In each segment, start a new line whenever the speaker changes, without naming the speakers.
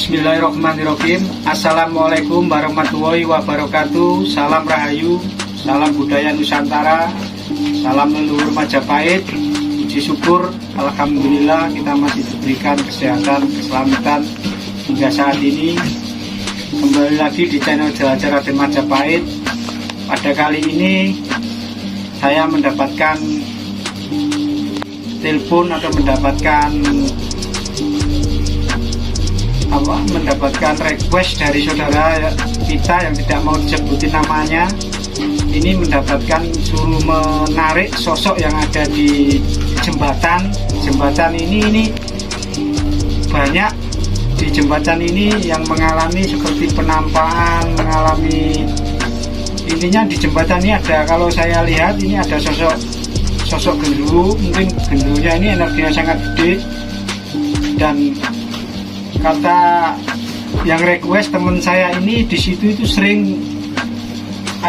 Bismillahirrahmanirrahim. Assalamualaikum warahmatullahi wabarakatuh. Salam Rahayu, salam budaya Nusantara, salam leluhur Majapahit. Puji syukur, alhamdulillah kita masih diberikan kesehatan, keselamatan hingga saat ini. Kembali lagi di channel Jelajah Raden Majapahit. Pada kali ini saya mendapatkan telepon atau mendapatkan request dari saudara kita yang tidak mau disebutin namanya. Ini mendapatkan suruh menarik sosok yang ada di jembatan ini banyak di jembatan ini yang mengalami seperti penampakan, mengalami, intinya di jembatan ini ada, kalau saya lihat ini ada sosok genderuwo. Mungkin genderuwonya ini energinya sangat gede, dan kata yang request teman saya ini, di situ itu sering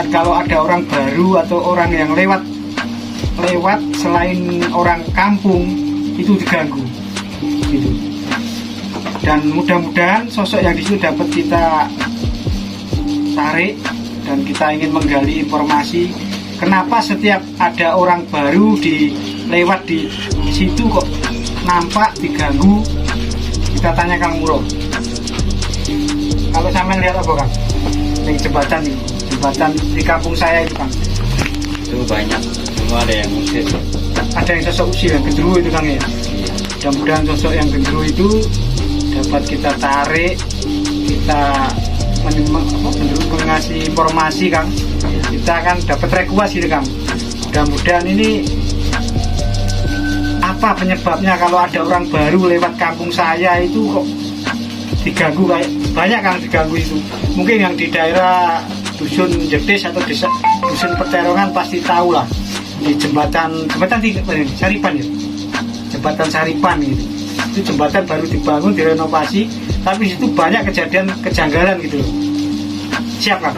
kalau ada orang baru atau orang yang lewat selain orang kampung itu diganggu gitu. Dan mudah-mudahan sosok yang di situ dapat kita tarik, dan kita ingin menggali informasi kenapa setiap ada orang baru lewat di situ kok nampak diganggu. Kita tanya Kang Muro. Kalau sampean lihat apa Kang? Di jembatan ini, jembatan di kampung saya itu Kang.
Itu banyak, semua ada yang usir.
Ada yang sosok usil, yang genderuwo itu Kang ya. Mudah-mudahan sosok yang genderuwo itu dapat kita tarik, kita mengasih informasi Kang. Kita akan dapat request gitu Kang. Mudah-mudahan ini apa penyebabnya kalau ada orang baru lewat kampung saya itu kok diganggu, kayak banyak Kang diganggu itu. Mungkin yang di daerah dusun Jedes atau dusun Perterongan pasti tahu lah, di jembatan Saripan ya, jembatan Saripan gitu. Itu jembatan baru dibangun, direnovasi, tapi itu banyak kejadian kejanggalan gitu loh. Siap Kang?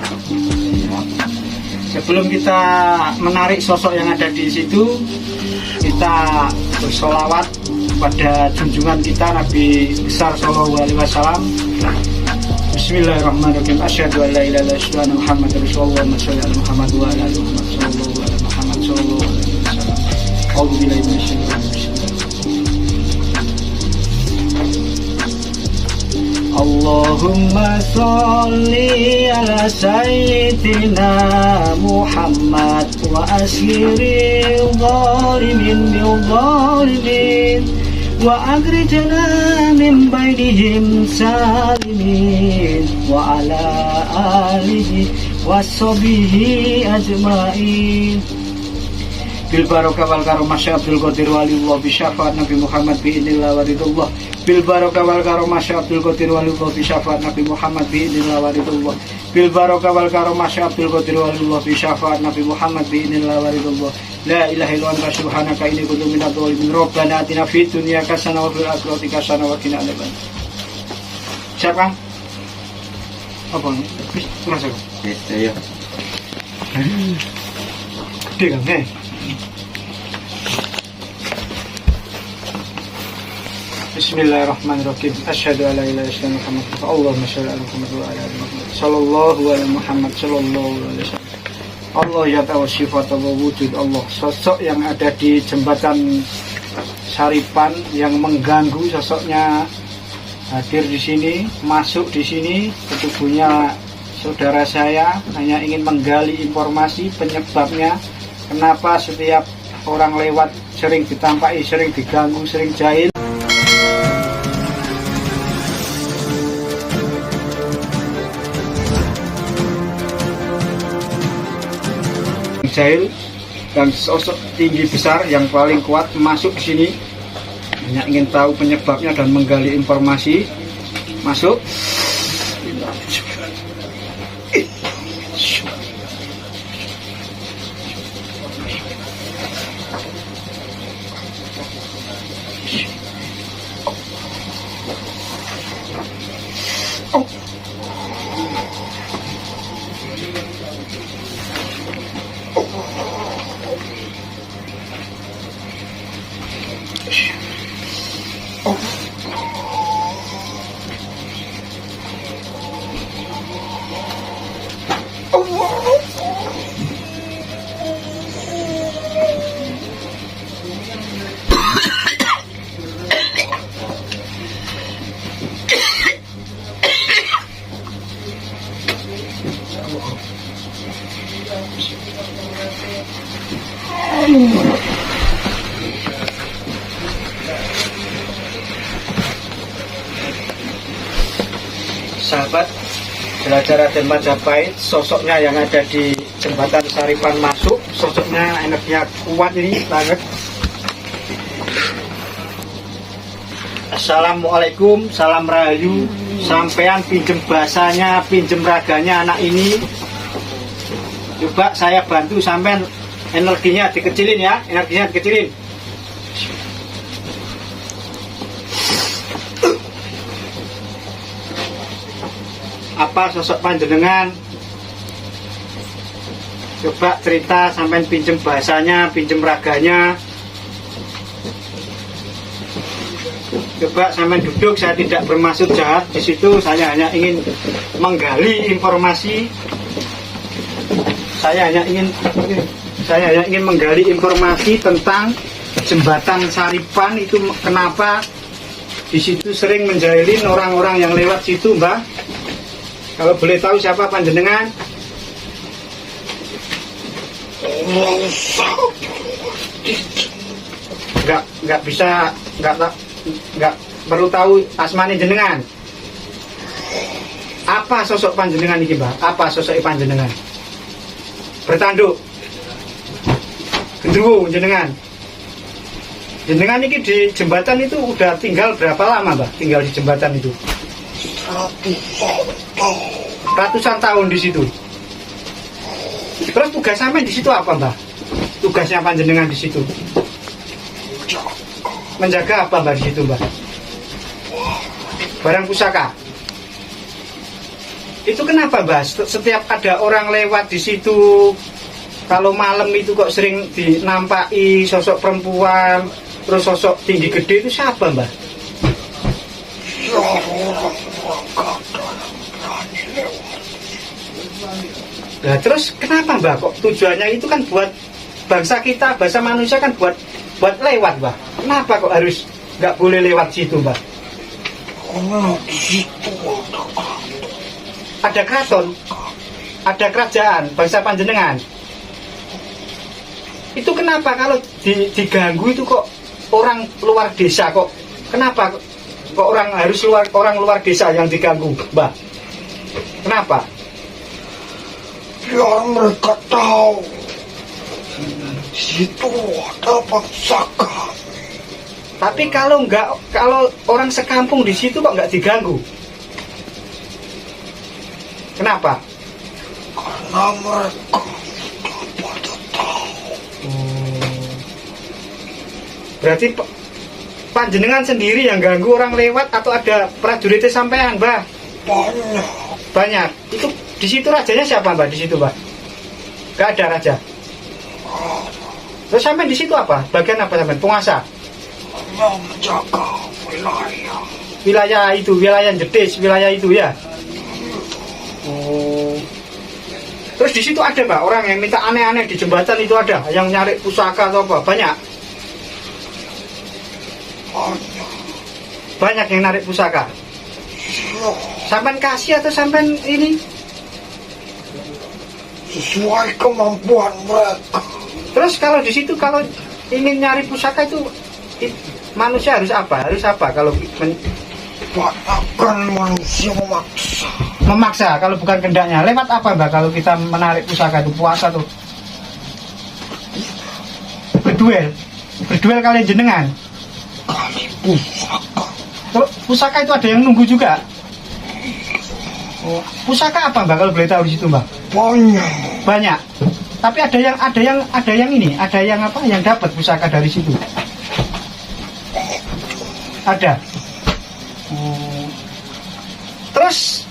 Sebelum kita menarik sosok yang ada di situ, kita bersolawat pada junjungan kita Nabi besar Sallallahu Alaihi Wasallam. Bismillahirrahmanirrahim. Asyhadu an la ilaha illallah Muhammadar Rasulullah sallallahu alaihi Muhammad wa ala alihi Muhammad sallallahu alaihi wasallam. A'udzu billahi minasyaitonir rajim. Allahumma sholli ala sayyidina Muhammad wa asyril zalimin bil zalimin wa akhrijna min bainihim salimin wa ala alihi wa sahbihi ajmain bil barakah wal karamah Abdul Qadir waliyullah bi syafaat Nabi Muhammad bi idznillah wa ridullah. Bil barakah wal karamah Abdul Qadir waliyullah bi syafaat Nabi Muhammad bi idznillah wa ridullah. Bil barakah wal karamah Abdul Qadir waliyullah bi syafaat Nabi Muhammad bi idznillah wa ridullah. La ilaha illa anta subhanaka inni kuntu minadz dzalimin. Rabbana atina fid dunya hasanah wa fil akhirati hasanah wa qina adzabannar. Siap Kang? Apa nih? Terus aku.
Iya.
Gede Kang, Bismillahirrahmanirrahim. Asyhadu an la ilaha illallah Muhammadur rasulullah. Allahumma shalli ala Muhammad wa ala ali Muhammad. Sallallahu alaihi Muhammad sallallahu alaihi wasallam. Allah ya ta'ala sifat wa wujud Allah. Sosok yang ada di jembatan Saripan yang mengganggu, sosoknya hadir di sini, masuk di sini ke tubuhnya saudara saya. Hanya ingin menggali informasi penyebabnya, kenapa setiap orang lewat sering ditampaki, sering diganggu, sering jahil. Jahil dan sosok tinggi besar yang paling kuat masuk ke sini, hanya ingin tahu penyebabnya dan menggali informasi. Masuk. sahabat belajar Raden Majapahit, sosoknya yang ada di jembatan Saripan masuk, sosoknya energinya kuat ini banget. Assalamualaikum, salam rahayu. Sampean pinjem bahasanya, pinjem raganya anak ini. Coba saya bantu sampean, energinya dikecilin ya, energinya dikecilin. Apa sosok panjenengan? Coba cerita, sampai pinjem bahasanya, pinjem raganya. Coba sampai duduk, saya tidak bermaksud jahat di situ, saya hanya ingin menggali informasi. Saya hanya ingin menggali informasi tentang jembatan Saripan itu, kenapa di situ sering menjahilin orang-orang yang lewat situ, Mbak. Kalau boleh tahu siapa panjenengan? Nggak bisa, nggak perlu tahu asmani jenengan. Apa sosok panjenengan ini, Mbak? Apa sosok panjenengan? Bertanduk, gendruwo jenengan. Jenengan ini di jembatan itu udah tinggal berapa lama, Mbak? Tinggal di jembatan itu? Ratusan tahun di situ. Terus tugas sampai di situ apa, Mbak? Tugasnya panjenengan di situ? Menjaga apa, Mbak, di situ, Mbak? Barang pusaka. Itu kenapa, Mbak? Setiap ada orang lewat di situ, kalau malam itu kok sering dinampaki sosok perempuan, terus sosok tinggi gede, itu siapa, Mbak? Nah, terus kenapa, Mbak, kok tujuannya itu kan buat bangsa kita, bangsa manusia kan buat lewat, Mbak. Kenapa kok harus nggak boleh lewat situ, Mbak? Ada keraton, ada kerajaan, bangsa panjenengan. Itu kenapa kalau diganggu itu kok orang luar desa kok? Kenapa kok orang luar desa yang diganggu, Mbak? Kenapa?
Biar mereka tahu situ ada bangsa kami.
Tapi kalau orang sekampung di situ kok nggak diganggu? Kenapa?
Karena mereka sudah pada tahu.
Berarti panjenengan sendiri yang ganggu orang lewat atau ada prajuritnya sampean, Mbak? Banyak. Itu di situ rajanya siapa, Mbak? Di situ, Mbak? Gak ada raja. Terus sampean di situ apa? Bagian apa sampean? Penguasa.
Hanya menjaga wilayah.
Wilayah Jetis, wilayah itu ya. Oh. Terus di situ ada, Mbak, orang yang minta aneh-aneh di jembatan itu ada, yang nyari pusaka atau apa? Banyak. Banyak yang narik pusaka. Sampean kasih atau sampean ini?
Sesuai kemampuan mereka.
Terus kalau di situ kalau ingin nyari pusaka itu manusia harus apa? Harus apa kalau
Banyakkan manusia memaksa.
Memaksa kalau bukan kehendaknya. Lewat apa, Mbak, kalau kita menarik pusaka itu? Puasa tuh. Berduel kalian jenengan.
Kali pusaka.
Pusaka itu ada yang nunggu juga. Oh, pusaka apa, Mbak, kalau boleh tahu di situ, Mbak? Banyak. Tapi ada yang ini, ada yang apa? Yang dapat pusaka dari situ. Ada. Terus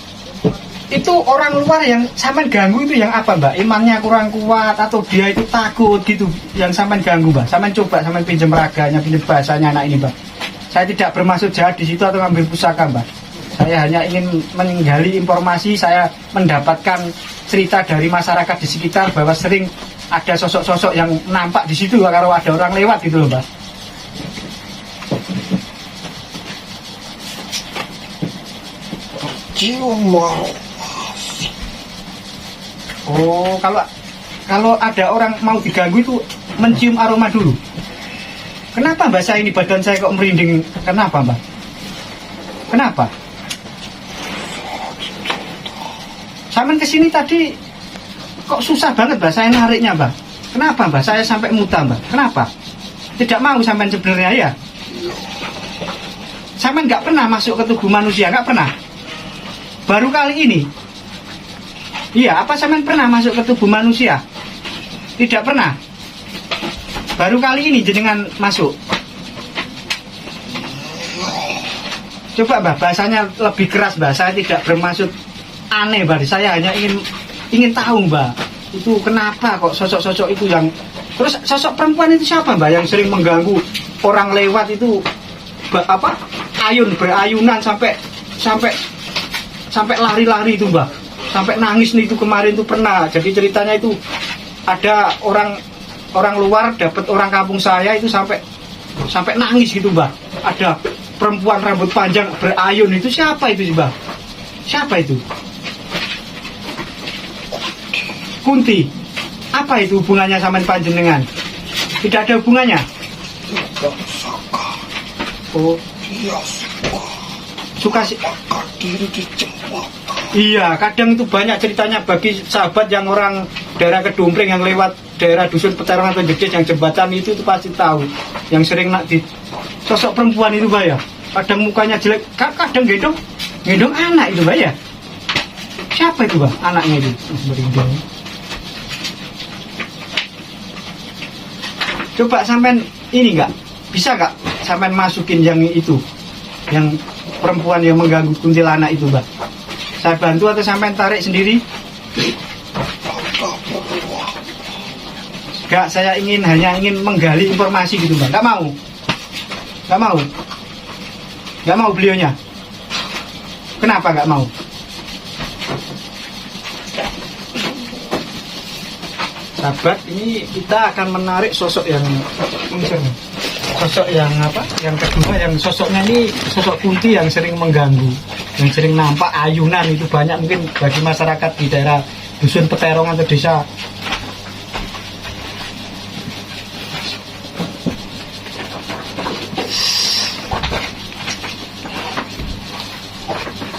itu orang luar yang sampean ganggu itu yang apa, Mbak? Imannya kurang kuat atau dia itu takut gitu yang sampean ganggu, Mbak? Sampean coba sampean pinjam raganya, pinjam bahasanya anak ini, Mbak. Saya tidak bermaksud jahat di situ atau ngambil pusaka, Mbak. Saya hanya ingin menggali informasi, saya mendapatkan cerita dari masyarakat di sekitar bahwa sering ada sosok-sosok yang nampak di situ kalau ada orang lewat gitu loh, Mbak.
Cium mau.
Oh, kalau ada orang mau diganggu itu mencium aroma dulu. Kenapa, Mbak, saya ini badan saya kok merinding? Kenapa, Mbak? Kenapa? Sampean kesini tadi kok susah banget Mbak saya nariknya Mbak. Kenapa Mbak? Saya sampai muta Mbak. Kenapa? Tidak mau sampean sebenarnya ya? Sampean nggak pernah masuk ke tubuh manusia, nggak pernah. Baru kali ini. Iya, apa sampean pernah masuk ke tubuh manusia? Tidak pernah. Baru kali ini jenengan masuk. Coba Mbak, bahasanya lebih keras Mbak. Saya tidak bermaksud aneh Mbak. Saya hanya ingin tahu Mbak. Itu kenapa kok sosok-sosok itu yang... Terus sosok perempuan itu siapa Mbak yang sering mengganggu orang lewat itu? Apa? Berayunan sampai lari-lari itu Mbak. Sampai nangis nih itu kemarin itu pernah. Jadi ceritanya itu ada orang luar dapat orang kampung saya itu sampai nangis gitu Mbak. Ada perempuan rambut panjang berayun itu siapa itu Mbak? Siapa itu? Kunti. Apa itu hubungannya sama panjenengan? Tidak ada hubungannya.
Tidak saka.
Oh,
Dia
suka sih.
bakar diri di jembatan.
Iya, kadang itu banyak ceritanya bagi sahabat yang orang daerah Kedumpreng yang lewat daerah Dusun Peterongan atau Jedes yang jembatan itu pasti tahu. Yang sering nak di sosok perempuan itu Mbak ya. Kadang mukanya jelek, kadang gendong anak itu Mbak ya. Siapa itu Mbak? Anaknya itu berindong. Coba sampean ini enggak? Bisa enggak sampean masukin yang itu? Yang perempuan yang mengganggu kuntilanak itu Mbak. Saya bantu atau sampean tarik sendiri? Enggak, saya hanya ingin menggali informasi gitu Mbak. Enggak mau. Enggak mau. Enggak mau beliaunya. Kenapa enggak mau? Sahabat, ini kita akan menarik sosok yang apa? Yang kedua, yang sosoknya ini sosok Kunti yang sering mengganggu, yang sering nampak ayunan itu banyak mungkin bagi masyarakat di daerah Dusun Peterongan atau desa.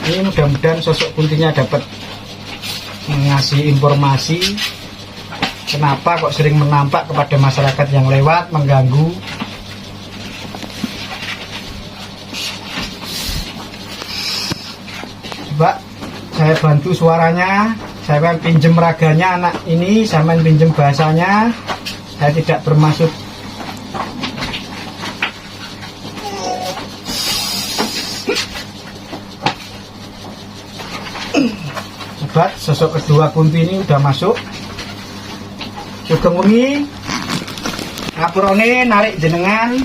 Ini mudah-mudahan sosok Kuntinya dapat mengasih informasi kenapa kok sering menampak kepada masyarakat yang lewat, mengganggu. Coba saya bantu suaranya, saya pinjem raganya anak ini, saya pinjem bahasanya. Saya tidak bermaksud sobat, sosok kedua Kunti ini udah masuk. Sugeng wengi ngapurone narik jenengan.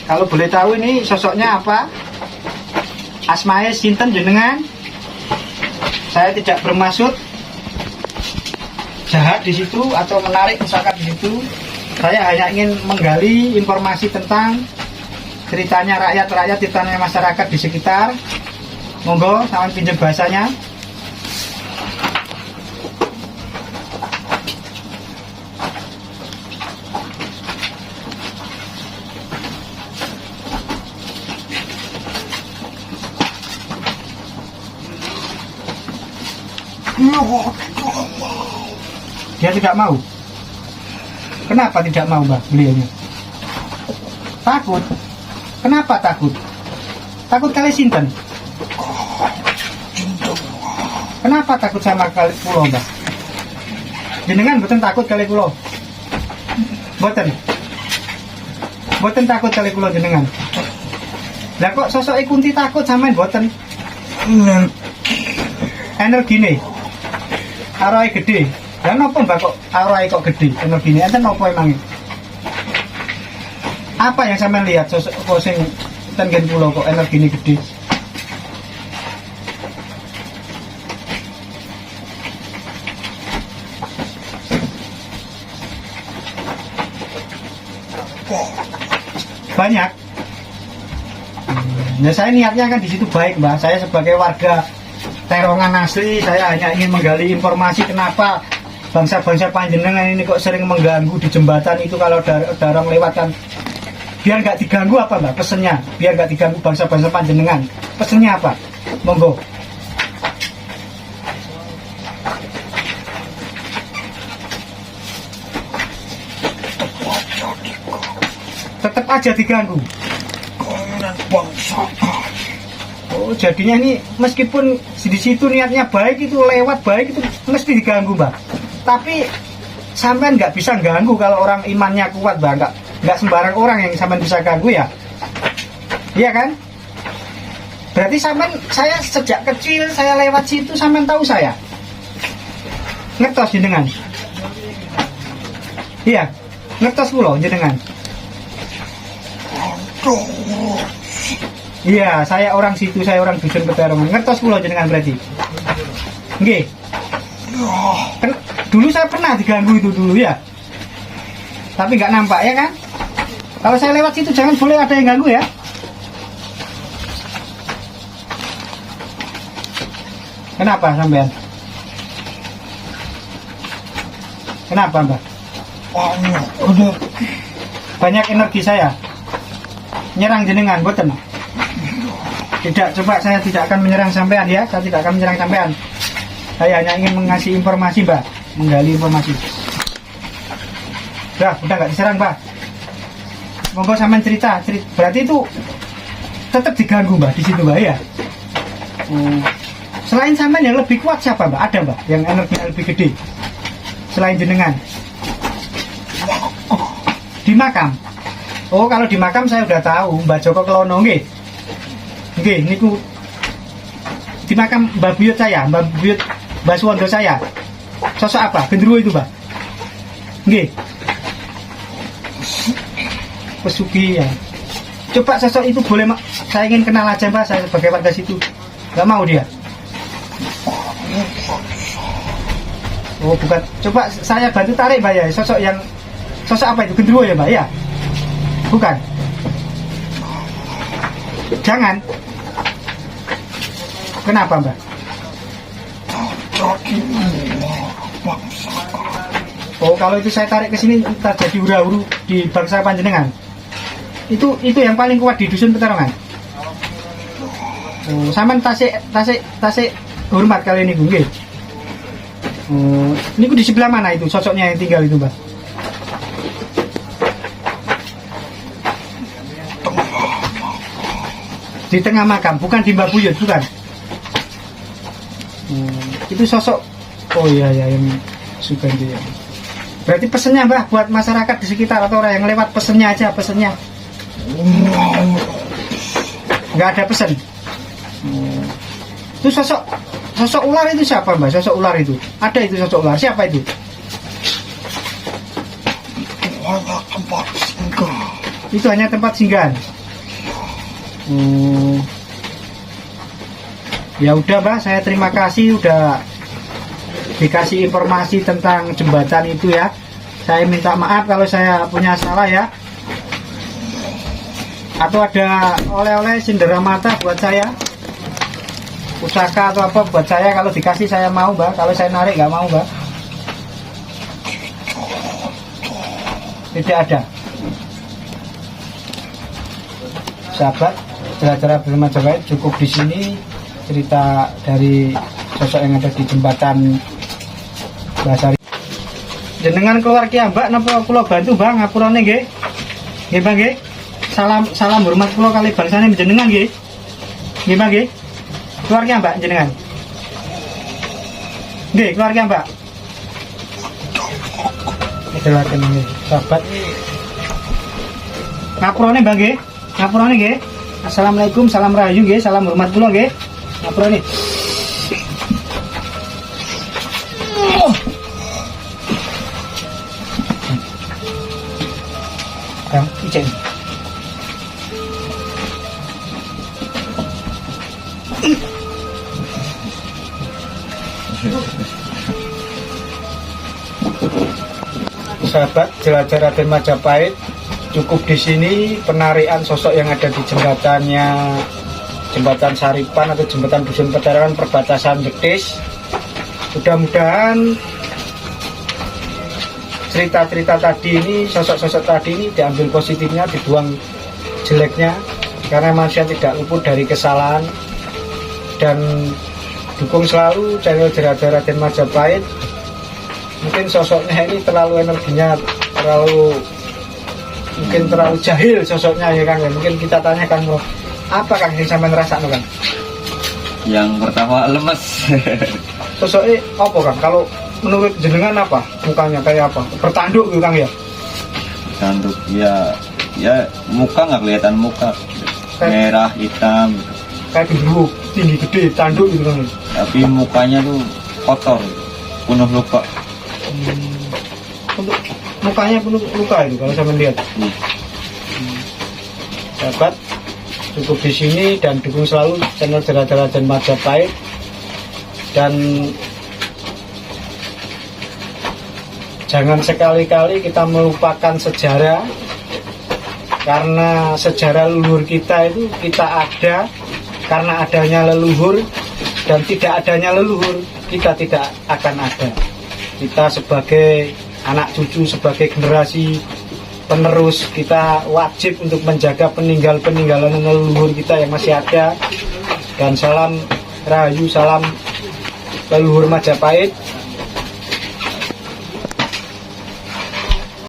Kalau boleh tahu ini sosoknya apa? Asmae sinten jenengan? Saya tidak bermaksud jahat di situ atau menarik misalkan di situ. Saya hanya ingin menggali informasi tentang ceritanya rakyat-rakyat, ceritanya masyarakat di sekitar. Monggo sampean pinjam bahasanya. Dia tidak mau. Kenapa tidak mau Mbak beliaunya? Takut. Kenapa takut? Takut kali sinten? Kenapa takut sama kali pulau Mbak? Jenengan boten takut kali pulau? Boten. Boten takut kali pulau jenengan. Lah kok sosok Kunti takut sampean boten? Energi nih. Arai gede. Dan apa Mbak kok arai kok gede? Energi ini enten apa emangnya? Apa yang sampean lihat sosok sing tenggen pulau kok energi ini gede? Banyak. Nah saya niatnya kan di situ baik Mbak. Saya sebagai warga Terongan asli, saya hanya ingin menggali informasi kenapa bangsa-bangsa panjenengan ini kok sering mengganggu di jembatan itu kalau ada orang lewat kan. Biar nggak diganggu apa Mbak pesennya? Biar nggak diganggu bangsa-bangsa panjenengan. Pesennya apa? Monggo. tetap aja diganggu.
Keinginan bangsa kami.
Oh, jadinya ini meskipun di situ niatnya baik, itu lewat baik itu mesti diganggu, Mbak. Tapi sampean nggak bisa ganggu kalau orang imannya kuat, Mbak. Nggak sembarang orang yang sampean bisa ganggu ya. Iya kan? Berarti sampean, saya sejak kecil saya lewat situ sampean tahu saya. Ngertos jenengan. Iya, ngertos kula jenengan. Iya, saya orang situ, saya orang dusun Peterongan. Ngertos kula jenengan berarti. Nggih. Dulu saya pernah diganggu itu dulu ya. Tapi nggak nampak ya kan? Kalau saya lewat situ jangan boleh ada yang ganggu ya. Kenapa sampean? Kenapa, Mbak? Banyak energi saya. Nyerang jenengan, boten. Tidak, coba saya tidak akan menyerang sampean ya. Saya tidak akan menyerang sampean. Saya hanya ingin mengasih informasi, Mbak. Menggali informasi. Udah nggak diserang, Mbak. Monggo sampean cerita. Berarti itu tetap diganggu, Mbak, di situ, Mbak ya. Selain sampean yang lebih kuat siapa, Mbak? Ada, Mbak, yang energinya lebih gede. Selain jenengan. Di makam. Oh, kalau di makam saya udah tahu, Mbak Joko Kelono nggih. Nggih, niku di makam Mbak Buyut saya, Mbak Suwondo saya. Sosok apa? Gendruwo itu, Mbak. Nggih. Pesugi ya. Coba sosok itu boleh, saya ingin kenal aja, Mbak, saya sebagai warga situ. Gak mau dia. Oh, bukan. Coba saya bantu tarik, Mbak ya. Sosok apa itu? Gendruwo ya, Mbak ya? Bukan. Jangan. Kenapa, Mbak? Oh, kalau itu saya tarik ke sini terjadi hura-huru di bangsa panjenengan. Itu yang paling kuat di dusun Peterongan. Oh, sampean tasik hormat kali ini, Bu. Nggih. Oh, ini di sebelah mana itu sosoknya yang tinggal itu, Mbak? Di tengah makam, bukan di Mbak Buyut, bukan. Itu sosok. Oh iya yang suka dia. Berarti pesennya, Mbak, buat masyarakat di sekitar atau orang yang lewat, pesennya aja, pesennya. Nggak ada pesen. Itu sosok ular itu siapa, Mbak? Sosok ular itu. Ada itu sosok ular. Siapa itu?
Hanya tempat singgah.
Itu hanya tempat singgahan. Ya udah, Mbak, saya terima kasih udah dikasih informasi tentang jembatan itu ya. Saya minta maaf kalau saya punya salah ya. Atau ada oleh-oleh cindera mata buat saya, pusaka atau apa buat saya, kalau dikasih saya mau, Mbak. Kalau saya narik nggak mau, Mbak. Tidak ada. Sahabat, cara-cara bermacam-macam cukup di sini cerita dari sosok yang ada di jembatan Basari. Jenengan keluar ki, Mbak, napa kula bantu, Bang, ngapurane nggih? Nggih, Bang, nggih. Salam hormat kula kali bangsane jenengan nggih. Nggih, Bang, nggih. Keluarga, Mbak, jenengan. Nggih, keluarga, Mbak. Silakan nggih, sahabat. Ngapurane, Bang, nggih. Ngapurane nggih. Assalamualaikum, salam rahayu nggih, salam hormat kula nggih. Ngapurane. Kang, ijeng. Sahabat, jelajah Raden Majapahit cukup di sini. Penarian sosok yang ada di jembatan Saripan atau jembatan Dusun Peterongan perbatasan Jetis. Mudah-mudahan cerita-cerita tadi ini, sosok-sosok tadi ini diambil positifnya, dibuang jeleknya, karena manusia tidak luput dari kesalahan. Dan dukung selalu channel Jelajah Raden Majapahit. Mungkin sosoknya ini terlalu energinya terlalu mungkin terlalu jahil sosoknya ya Kang ya. Mungkin kita tanyakan bro, apa Kang yang sampean rasakno Kang?
Yang pertama lemes.
Sosoknya apa Kang? Kalau menurut jenengan apa? Mukanya kayak apa? Bertanduk gitu Kang ya?
Tanduk ya muka nggak kelihatan muka, merah hitam gitu.
Kayak gendruwo, tinggi gede, tanduk gitu Kang.
Tapi mukanya tuh kotor, penuh luka.
Untuk mukanya penuh luka itu kalau saya melihat. Sahabat, cukup di sini dan dukung selalu channel Jera-Jera Majapahit. Dan jangan sekali-kali kita melupakan sejarah, karena sejarah leluhur kita itu kita ada karena adanya leluhur, dan tidak adanya leluhur kita tidak akan ada. Kita sebagai anak cucu, sebagai generasi penerus, kita wajib untuk menjaga peninggalan leluhur kita yang masih ada. Dan salam Rahayu, salam leluhur Majapahit.